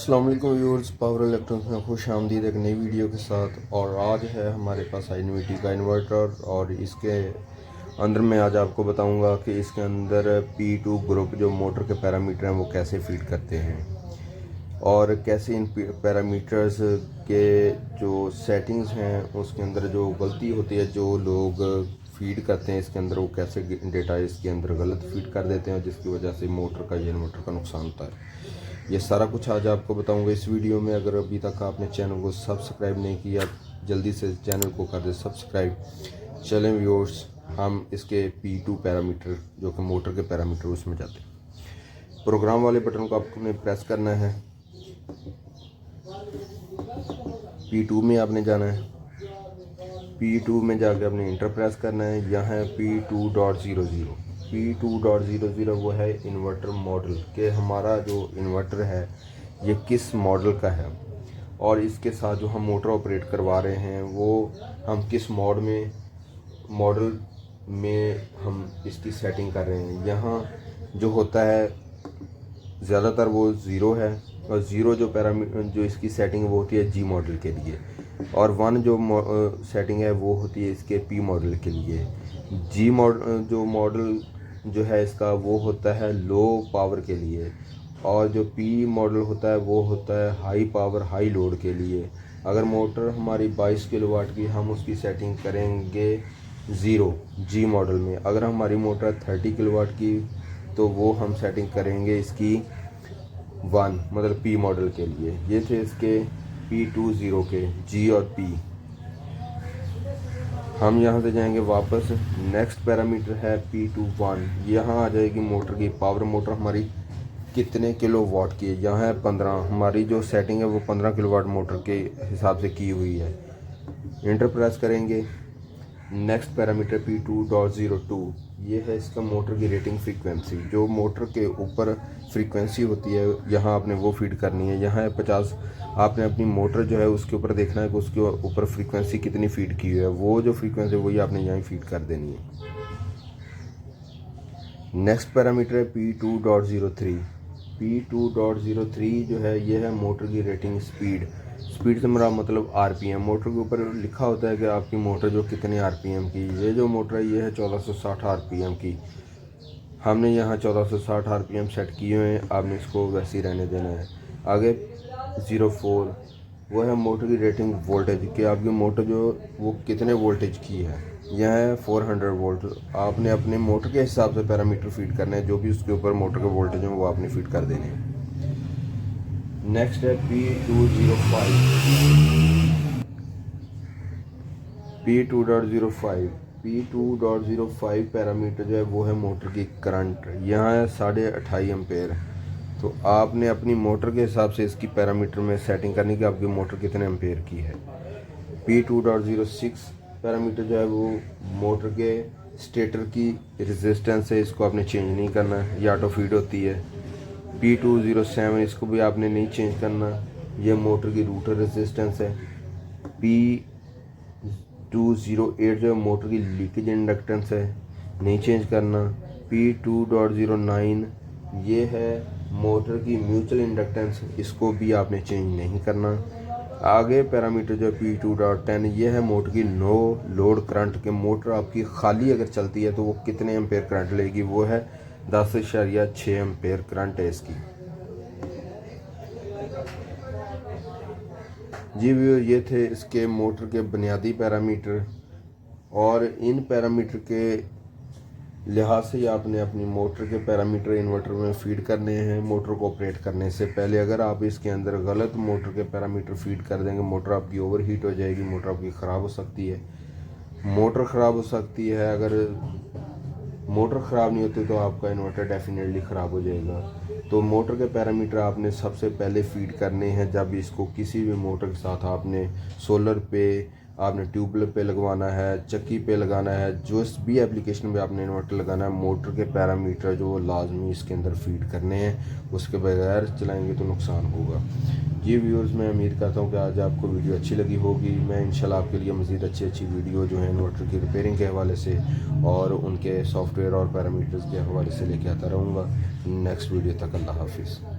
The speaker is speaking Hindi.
अस्सलाम वालेकुम व्यूअर्स, पावर इलेक्ट्रॉनिक्स में खुश आमदीद एक नई वीडियो के साथ। और आज है हमारे पास iNVIDIA का इन्वर्टर और इसके अंदर मैं आज आपको बताऊंगा कि इसके अंदर P2 ग्रुप जो मोटर के पैरामीटर हैं वो कैसे फीड करते हैं और कैसे इन पैरामीटर्स के जो सेटिंग्स हैं उसके अंदर जो गलती होती है, जो लोग फीड करते हैं इसके अंदर, वो कैसे डेटा इसके अंदर गलत फीड कर देते हैं जिसकी वजह से मोटर का या इन्वर्टर का नुकसान होता है। ये सारा कुछ आज आपको बताऊंगा इस वीडियो में। अगर अभी तक आपने चैनल को सब्सक्राइब नहीं किया, जल्दी से चैनल को कर दे सब्सक्राइब। चलें व्यूअर्स, हम इसके P2 पैरामीटर जो कि मोटर के पैरामीटर उसमें जाते हैं। प्रोग्राम वाले बटन को आपने प्रेस करना है, P2 में आपने जाना है, P2 में जाके आपने इंटर प्रेस करना है। यहाँ है P2.00। P2.00 वो है इन्वर्टर मॉडल के हमारा जो इन्वर्टर है ये किस मॉडल का है और इसके साथ जो हम मोटर ऑपरेट करवा रहे हैं वो हम किस मॉडल में हम इसकी सेटिंग कर रहे हैं। यहाँ जो होता है ज़्यादातर वो ज़ीरो है और ज़ीरो जो पैरामीटर जो इसकी सेटिंग है वो होती है G मॉडल के लिए, और वन जो सेटिंग है वो होती है इसके P मॉडल के लिए। G मॉडल जो है इसका वो होता है लो पावर के लिए, और जो P मॉडल होता है वो होता है हाई पावर हाई लोड के लिए। अगर मोटर हमारी 22 किलोवाट की, हम उसकी सेटिंग करेंगे ज़ीरो G मॉडल में। अगर हमारी मोटर 30 किलोवाट की तो वो हम सेटिंग करेंगे इसकी 1 मतलब P मॉडल के लिए। ये थे इसके P20 के G और P। हम यहाँ से जाएंगे वापस, नेक्स्ट पैरामीटर है P21। यहाँ आ जाएगी मोटर की पावर। मोटर हमारी कितने किलो वाट की है, यहाँ है 15। हमारी जो सेटिंग है वो 15 किलोवाट मोटर के हिसाब से की हुई है। इंटर प्रेस करेंगे। नेक्स्ट पैरामीटर P2.02, ये है इसका मोटर की रेटिंग फ्रीक्वेंसी। जो मोटर के ऊपर फ्रीक्वेंसी होती है यहाँ आपने वो फीड करनी है। यहाँ है 50। आपने अपनी मोटर जो है उसके ऊपर देखना है कि उसके ऊपर फ्रीक्वेंसी कितनी फीड की हुई है, वो जो फ्रीक्वेंसी वही आपने यहाँ फीड कर देनी है। नेक्स्ट पैरामीटर है P2.03। P2.03 जो है ये है मोटर की रेटिंग स्पीड। स्पीड से मेरा मतलब RPM। मोटर के ऊपर लिखा होता है कि आपकी मोटर जो कितने RPM की। ये जो मोटर है ये है 1460 RPM की। हमने यहाँ 1460 RPM सेट किए हुए हैं, आपने इसको वैसे ही रहने देना है। आगे 04 वो है मोटर की रेटिंग वोल्टेज कि आपकी मोटर जो वो कितने वोल्टेज की है। यह है 400 वोल्ट। आपने अपने मोटर के हिसाब से पैरामीटर फीड करने हैं, जो भी उसके ऊपर मोटर के वोल्टेज हैं वो आपने फीड कर देने हैं। नेक्स्ट है P205। P2.05 पैरामीटर जो है वो है मोटर की करंट। यहाँ है 2.5 एम्पेयर। तो आपने अपनी मोटर के हिसाब से इसकी पैरामीटर में सेटिंग करनी कि आपकी मोटर कितने एम्पेयर की है। P2.06 पैरामीटर जो है वो मोटर के स्टेटर की रेजिस्टेंस है, इसको आपने चेंज नहीं करना, ये ऑटो फीड होती है। P207 इसको भी आपने नहीं चेंज करना, ये मोटर की रूटर रेजिस्टेंस है। P208 जो है मोटर की लीकेज इंडक्टेंस है, नहीं चेंज करना। P2.09 ये है मोटर की म्यूचुअल इंडक्टेंस, इसको भी आपने चेंज नहीं करना। आगे पैरामीटर जो P2.10 ये है मोटर की नो लोड करंट के। मोटर आपकी खाली अगर चलती है तो वो कितने एम्पेयर करंट लेगी, वो है 10.6 एम्पेयर करंट है इसकी। जी व्यूअर, ये थे इसके मोटर के बुनियादी पैरामीटर, और इन पैरामीटर के लिहाज से आपने अपनी मोटर के पैरामीटर इन्वर्टर में फीड करने हैं। मोटर को ऑपरेट करने से पहले अगर आप इसके अंदर गलत मोटर के पैरामीटर फीड कर देंगे, मोटर आपकी ओवरहीट हो जाएगी, मोटर आपकी ख़राब हो सकती है। मोटर ख़राब हो सकती है, अगर मोटर ख़राब नहीं होती तो आपका इन्वर्टर डेफिनेटली ख़राब हो जाएगा। तो मोटर के पैरामीटर आपने सबसे पहले फीड करने हैं जब इसको किसी भी मोटर के साथ आपने सोलर पे, आपने ट्यूबवेल पे लगवाना है, चक्की पे लगाना है, जो भी एप्लीकेशन पे आपने इन्वर्टर लगाना है, मोटर के पैरामीटर जो लाजमी इसके अंदर फीड करने हैं, उसके बगैर चलाएंगे तो नुकसान होगा। जी व्यूअर्स, मैं उम्मीद करता हूँ कि आज आपको वीडियो अच्छी लगी होगी। मैं इंशाल्लाह आपके लिए मज़ीद अच्छी वीडियो जो है इन्वर्टर की रिपेयरिंग के हवाले से और उनके सॉफ्टवेयर और पैरामीटर्स के हवाले से लेके आता रहूँगा। नेक्स्ट वीडियो तक अल्लाह हाफिज़।